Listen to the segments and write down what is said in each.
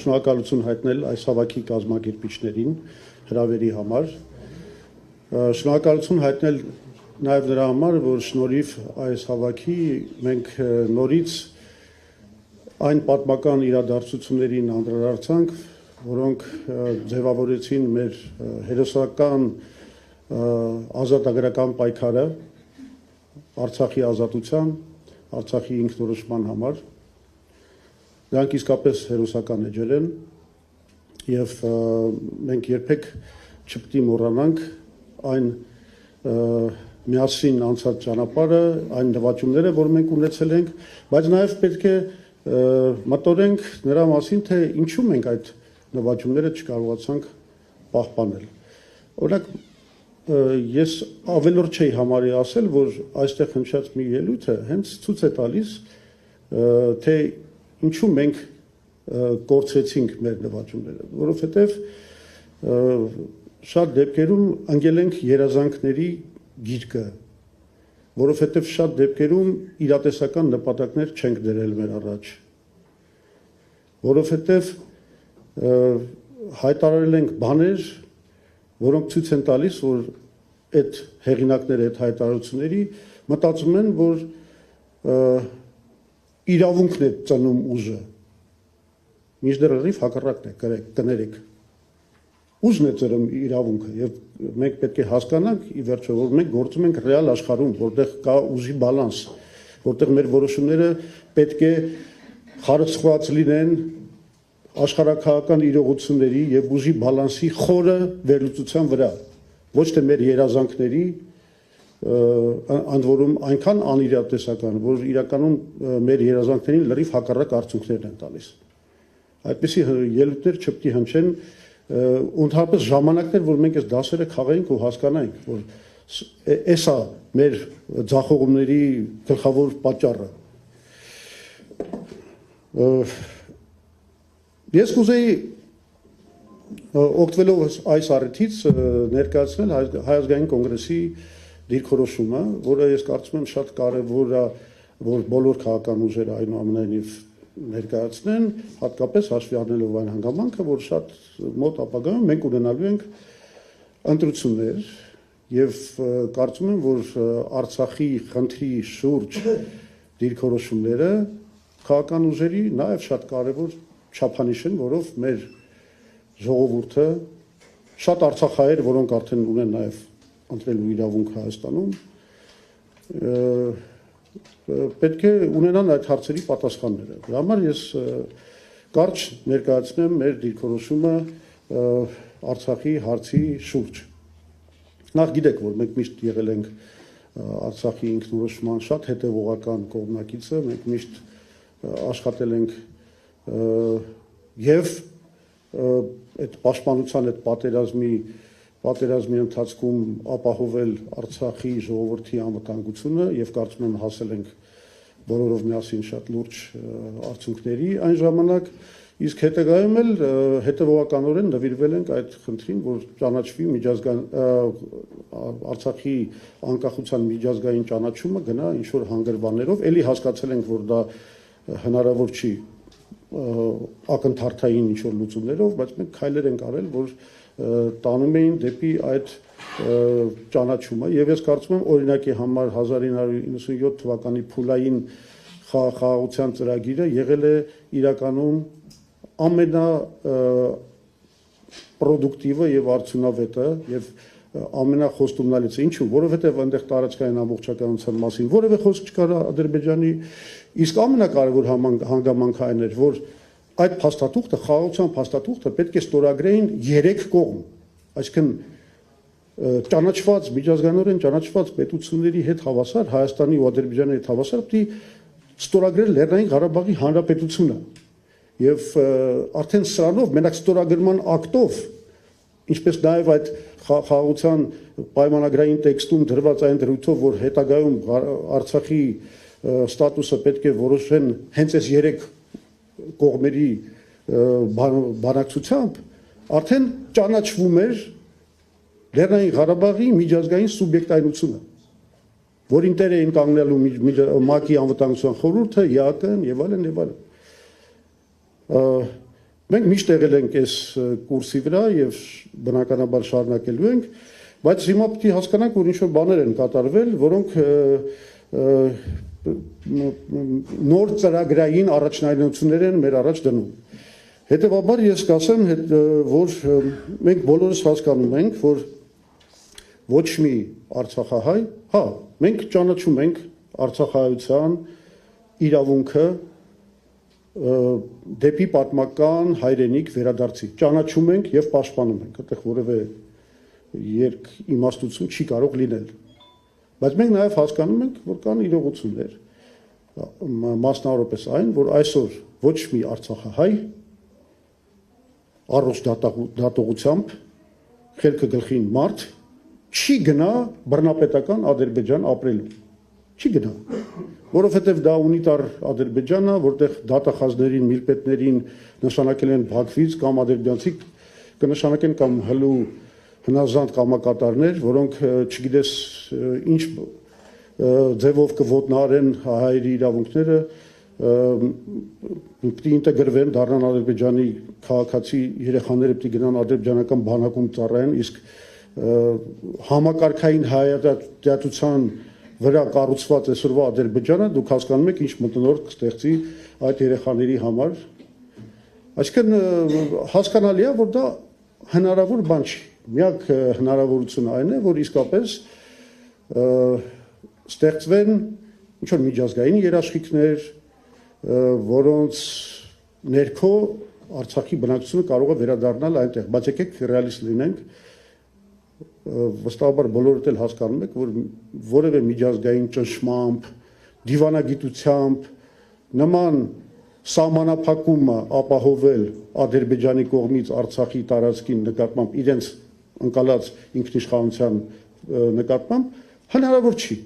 շնորհակալություն հայտնել այս հավաքի կազմակերպիչներին հրավերի համար։ Շնորհակալություն հայտնել նաև նրա համար, որ շնորհիվ այս հավաքի մենք նորից այն պատմական իրադարձություններին անդրադարձանք, որոնք ձևավորեցին մեր հերոսական ազատագրական պայքարը Արցախի ազատության, Արցախի ինքնորոշման համար։ Դրանք իսկապես հերոսական էջեր են եւ մենք երբեք չպետք է մոռանանք այն միասին անցած ճանապարհը, այն նվաճումները, որ մենք ունեցել ենք, բայց նաեւ պետք է մտորենք նրա մասին, թե ինչու մենք այդ նվաճումները չկարողացանք պահպանել։ Օրինակ ես ավելորդ չէի համարի ասել, որ այստեղ հնչած մի ելույթը հենց ցույց է տալիս, թե ինչու մենք կորցրեցինք մեր նվաճումները, որովհետև շատ դեպքերում ընկել ենք երազանքների գիրկը, որովհետև շատ դեպքերում իրատեսական նպատակներ չենք դրել մեր առաջ, որովհետև հայտարարել ենք բաներ, որոնք ցույց են տալիս, որ այդ հեղինակները, այդ հայտարարությունների մտածում են, որ իրավունքն է ծնում ուժը, մինչդեռ լրիվ հակառակն է, կներեք, ուժն է ծնում իրավունքը եւ մենք պետք է հասկանանք ի վերջո, որ մենք գործում ենք ռեալ աշխարհում, որտեղ կա ուժի բալանս, որտեղ մեր որոշումները պետք է խարսխված լինեն աշխարհակահական իրողությունների եւ ուժի բալանսի խորը վերլուծության վրա, ոչ թե մեր երազանքների, ընդ որում այնքան անիրատեսական, որ իրականում մեր երազանքներին լրիվ հակառակ արդյունքներ են տալիս։ Այդպիսի ելույթներ չպետք է հնչեն, ընդհանրապես ժամանակներ, որ մենք այս դասերը քաղենք ու հասկանանք, որ էսա մեր ձախողումների գլխավոր պատճառը։ Ես կուզեի օգտվելով այս առիթից ներկայացնել Հայ ազգային կոնգրեսի դիրքորոշումը, որը ես կարծում եմ շատ կարևոր է, որ բոլոր քաղաքական ուժերը այնուամենայնիվ ներկայացնեն, հատկապես հաշվի առնելով այն հանգամանքը, որ շատ մոտ ապագայում մենք ունենալու ենք ընտրություններ եւ կարծում եմ, որ Արցախի խնդրի շուրջ դիրքորոշումները քաղաքական ուժերի նաեւ շատ կարևոր չափանիշ են, որով մեր ժողովուրդը շատ արցախահայեր, որոնք արդեն ունեն նաեւ ընտրելու իրավունք Հայաստանում, պետք է ունենան այդ հարցերի պատասխանները։ Դրա համար ես կարճ ներկայացնեմ մեր դիրքորոշումը Արցախի հարցի շուրջ։ Նախ գիտեք, որ մենք միշտ եղել ենք Արցախի ինքնորոշման շատ հետևողական կողմնակիցը, մենք միշտ աշխատել ենք եւ այդ պաշտպանության այդ պատերազմի ընթացքում ապահովել Արցախի ժողովրդի անվտանգությունը եւ կարծում եմ հասել ենք բոլորով միասին շատ լուրջ արդյունքների այն ժամանակ, իսկ հետագայում էլ հետևողականորեն նվիրվել ենք այդ խնդրին, որ ճանաչվի Արցախի անկախության միջազգային ճանաչումը գնա ինչ որ հանգրվաններով, ելի հասկացել ենք, որ դա հնարավոր չի ակնթարթային ինչ որ լուծումներով, բայց մենք քայլեր ենք արել, որ տանում էին դեպի այդ ճանաչումը եւ ես կարծում եմ օրինակի համար 1997 թվականի փուլային խաղաղության ծրագիրը եղել է իրականում ամենապրոդուկտիվը եւ արդյունավետը եւ ամենախոստումնալիցը, ինչու, որովհետեւ այնտեղ տարածքային ամբողջականության մասին որևէ խոսք չկար Ադրբեջանի, իսկ ամենակարևոր հանգամանքը այն էր, որ այդ փաստաթուղթը, խաղաղության փաստաթուղթը պետք է ստորագրեին 3 կողմ, այսինքն ճանաչված միջազգանորեն ճանաչված պետությունների հետ հավասար, Հայաստանի ու Ադրբեջանի հետ հավասար պետք է ստորագրել Լեռնային Ղարաբաղի Հանրապետությունը եւ արդեն սրանով մենակ ստորագրման ակտով, ինչպես նաեւ այդ խաղաղության պայմանագրային տեքստում դրված այն դրույթով, որ հետագայում Արցախի ստատուսը պետք է որոշեն հենց այս 3 կողմերի բանակցությամբ, արդեն ճանաչվում էր Լեռնային Ղարաբաղի միջազգային սուբյեկտայնությունը, որին տեր էին կանգնելու ՄԱԿ-ի անվտանգության խորհուրդը, ԵԱՏ-ն եւ այլն եւ այլն։ Մենք միշտ եղել ենք այս կուրսի վրա եւ բնականաբար շարունակելու ենք, բայց հիմա պետք է հասկանանք, որ ինչ-որ բաներ են կատարվել, որոնք նոր ծրագրային առաջնայնություններ են մեր առաջ դնում։ Հետևաբար ես կասեմ, որ մենք բոլորս հասկանում ենք, որ ոչ մի արցախահայ, հա, մենք ճանաչում ենք արցախահայության իրավունքը դեպի պատմական հայրենիք վերադարձի, ճանաչում ենք եւ պաշտպանում ենք, այդտեղ որևէ երկ իմաստություն չի կարող լինել։ Բայց մենք նաեւ հասկանում ենք, որ կան իրողություններ, մասնավորապես այն, որ այսօր ոչ մի արցախահայ առողջ դատողությամբ խելքը գլխին մարդ չի գնա բռնապետական Ադրբեջան ապրելու։ Չի գնա, որովհետև դա ունիտար Ադրբեջանը, որտեղ դատախազներին, միլպետներին նշանակել են Բաքվից կամ ադրբեջանցի կնշանակեն կամ հլու հնազանդ կամակատարներ, որոնք չգիտես ինչ ձևով կոտնահարեն հայերի իրավունքները, պետք է ինտեգրվեն, դառնան Ադրբեջանի քաղաքացի երեխաները պետք է գնան ադրբեջանական բանակում ծառայեն, իսկ համակարգային հայատյացության վրա կառուցված այսօրվա Ադրբեջանը դուք հասկանում եք ինչ մթնոլորտ կստեղծի այդ երեխաների համար։ Այսինքն հասկանալի է, որ դա հնարավոր բան չի։ Միակ հնարավորությունը այն է, որ իսկապես ստեղծվեն ինչ որ միջազգային երաշխիքներ, որոնց ներքո Արցախի բնակչությունը կարող է վերադառնալ այնտեղ, բայց եկեք ռեալիստ լինենք, վստահաբար բոլորդ էլ հասկանում եք, որ որևէ միջազգային ճնշմամբ, դիվանագիտությամբ նման սահմանափակումը ապահովել Ադրբեջանի կողմից Արցախի տարածքին նկատմամբ իրենց ընկալած ինքնիշխանության նկատմամբ հնարավոր չի։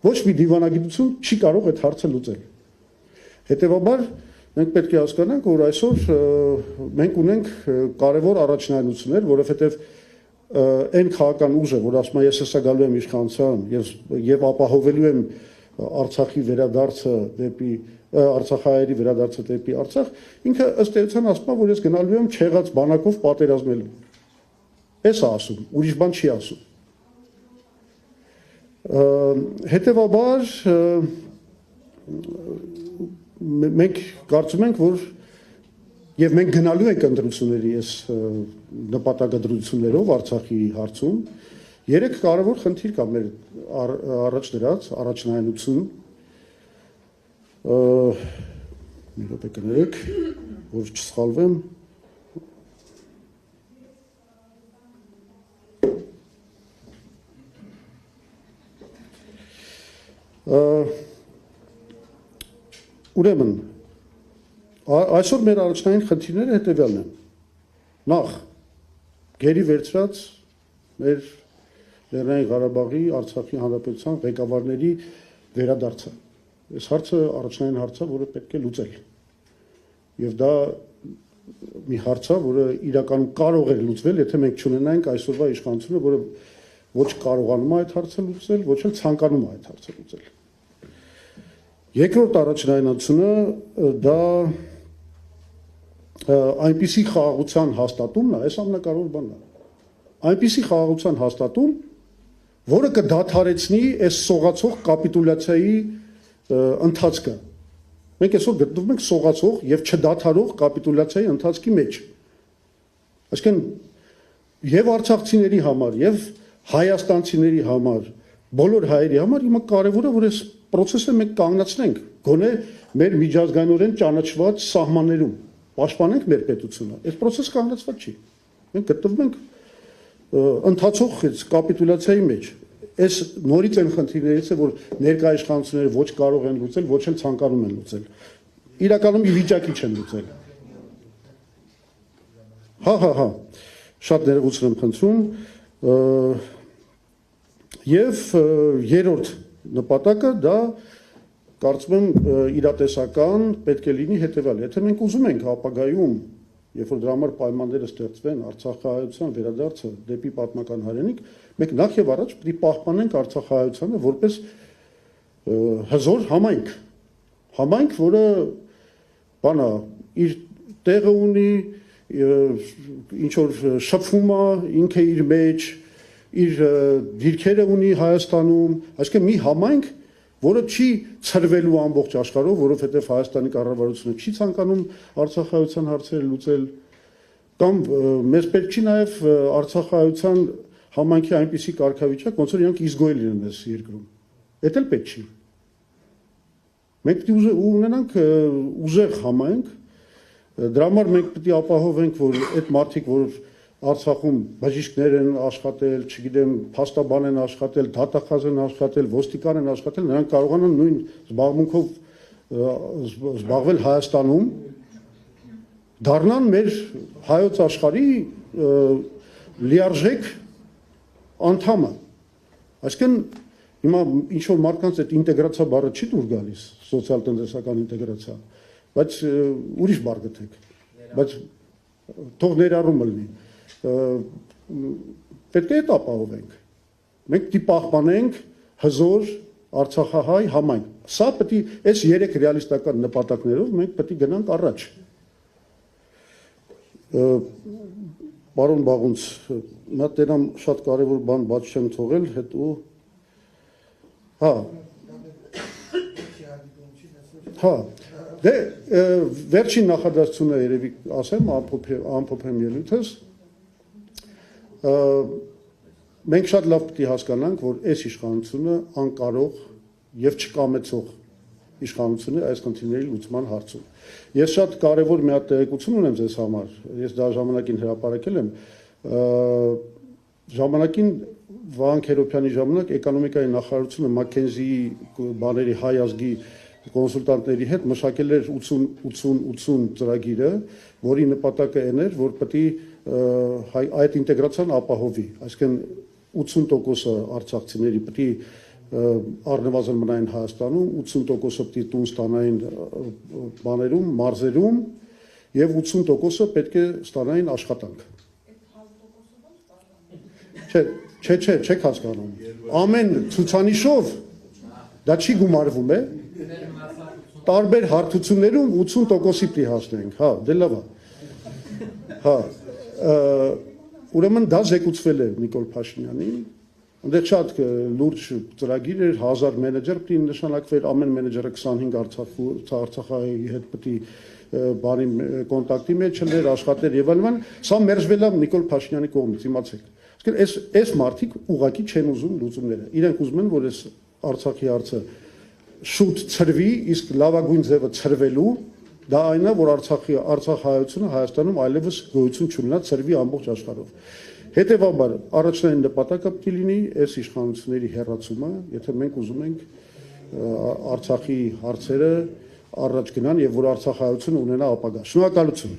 Ոչ մի դիվանագիտություն չի կարող այդ հարցը լուծել։ Հետևաբար մենք պետք է հասկանանք, որ այսօր մենք ունենք կարևոր առաջնայնություններ, որովհետև այն քաղաքական ուժը, որ ասում է ես հեսա գալու եմ իշխանության եւ ապահովելու եմ Արցախի վերադարձը դեպի Արցախահայերի վերադարձը դեպի Արցախ, ինքը ըստ էության ասում է, որ ես գնալու եմ չեղած բանակով պատերազմելու։ Էս է ասում, ուրիշ բան չի ասում։ Հետևաբար մենք կարծում ենք, որ եւ մենք գնալու ենք ընտրությունների այս նպատակադրություններով Արցախի հարցում, երեք կարևոր խնդիր կա մեր առաջ դրած առաջնայնություն, մի րոպե կներեք, որ չսխալվեմ, ուրեմն այսօր մեր առաջնային խնդիրները հետևյալն են։ Նախ գերի վերցրած մեր Լեռնային Ղարաբաղի Արցախի Հանրապետության ղեկավարների վերադարձը։ Այս հարցը առաջնային հարց է, որը պետք է լուծել։ Եվ դա մի հարց է, որը իրականում կարող է լուծվել, եթե մենք չունենայինք այսօրվա իշխանությունը, որը ոչ կարողանում է այդ հարցը լուծել, ոչ էլ ցանկանում է այդ հարցը լուծել։ Երկրորդ առաջնայնությունը դա այնպիսի խաղաղության հաստատումն է, այս ամենակարևոր բանն է։ Այնպիսի խաղաղության հաստատում, որը կդադարեցնի այս սողացող կապիտուլյացիայի ընթացքը։ Մենք այսօր գտնվում ենք սողացող եւ չդադարող կապիտուլյացիայի ընթացքի մեջ։ Այսինքն եւ արցախցիների համար եւ հայաստանցիների համար, բոլոր հայերի համար հիմա կարևոր է, որ այս process-ը մենք կանգնացնենք, գոնե մեր միջազգայինորեն ճանաչված սահմաններում, պաշտպանենք մեր պետությունը։ Այս process-ը կանգնացված չի։ Մենք գտնվում ենք ընթացող կապիտուլյացիայի մեջ։ Այս նորից այն խնդիրներից է, որ ներկայ իշխանությունները ոչ կարող են լուծել, ոչ էլ ցանկանում են լուծել։ Իրականում ի վիճակի չեն լուծել։ Հա, շատ ներողություն եմ խնդրում։ Եվ երրորդ նպատակը դա կարծում եմ իրատեսական պետք է լինի հետևյալը։ Եթե մենք ուզում ենք ապագայում, երբ որ դրա համար պայմանները ստեղծվեն արցախահայության վերադարձը դեպի պատմական հայրենիք, մենք նախ եւ առաջ պետք է պահպանենք արցախահայությանը որպես հզոր համայնք, որը բանա իր տեղը ունի, ինչ որ շփվում է ինքը իր մեջ, իր դիրքերը ունի Հայաստանում, այսինքն մի համայնք, որը չի ցրվելու ամբողջ աշխարհով, որովհետև Հայաստանի կառավարությունը չի ցանկանում Արցախայցյան հարցերը լուծել, կամ մեզ պետք չի նաև Արցախայցյան համայնքի այնպիսի կարգավիճակ, ոնց որ իրանք իզգոյ լինեն այս երկրում։ Դա էլ պետք չի։ Մենք պետք է ունենանք ուժեղ համայնք, դրա համար մենք պետք է ապահովենք, որ այդ մարդիկ, որ Արցախում բժիշկներ են աշխատել, չգիտեմ, փաստաբան են աշխատել, դատախազ են աշխատել, ոստիկան են աշխատել, նրանք կարողանան նույն զբաղմունքով զբաղվել Հայաստանում, դառնան մեր հայոց աշխարհի լիարժեք անդամը։ Այսինքն հիմա ինչ որ մարդկանց այդ ինտեգրացիա բառը չի դուր գալիս, սոցիալ-տնտեսական ինտեգրացիա, բայց ուրիշ բառ գտեք, բայց թող ներառումը լինի։ Պետք է դա ապահովենք։ Մենք պետք է պահպանենք հզոր արցախահայ համայնք։ Սա պետք է այս 3 ռեալիստական նպատակներով մենք պետք է գնանք առաջ։ Պարոն Բաղունց, նա տենամ շատ կարևոր բան բաց չեմ թողել, հետո հա դե վերջին նախադասությունը երևի ասեմ, ամփոփեմ ելույթս։ Մենք շատ լավ պետք է հասկանանք, որ այս իշխանությունը անկարող եւ չկամեցող իշխանություն է այս խնդիրների լուծման հարցում։ Ես շատ կարևոր մի հատ տեղեկություն ունեմ ձեզ համար, ես դա ժամանակին հրապարակել եմ, ժամանակին Վահան Քերոբյանի ժամանակ էկոնոմիկայի նախարարությունը Մաքենզիի բաների հայ ազգի կոնսուլտանտների հետ մշակել էր 80-80 ծրագիրը, որի նպատակը այն էր, որ պետք է այդ ինտեգրացիան ապահովի, այսինքն 80% արցախցիների պետք է առնվազն մնային Հայաստանում, 80%-ը պետք է տուն ստանային բաներում, մարզերում եւ 80%-ը պետք է ստանային աշխատանք։ Չէ, չեք հասկանում։ Ամեն ցուցանիշով դա չի գումարվում է։ Տարբեր հարթություններում 80%-ի պետք է հասնենք, հա, դե լավ է։ Հա, ուրեմն դա զեկուցվել է Նիկոլ Փաշինյանին, այնտեղ շատ լուրջ ծրագիր էր, 1000 մենեջեր պետք է նշանակվեր, ամեն մենեջերը 25 Արցախի հետ պետք է բանի կոնտակտի մեջ լիներ, աշխատեր եւ այլն, սա մերժվել է Նիկոլ Փաշինյանի կողմից, իմացեք։ Այսինքն այս մարդիկ ուղղակի չեն ուզում լուծումները։ Իրենք ուզում են, որ այս Արցախի հարցը շուտ ցրվի, իսկ լավագույն ձևը ցրվելու դա այն է, որ Արցախ հայությունը Հայաստանում այլևս գոյություն չունենա, ցրվի ամբողջ աշխարհով։ Հետևաբար առաջնային նպատակը պետք է լինի այս իշխանությունների հեռացումը, եթե մենք ուզում ենք Արցախի հարցերը առաջ գնան եւ որ Արցախ հայությունը ունենա ապագա։ Շնորհակալություն։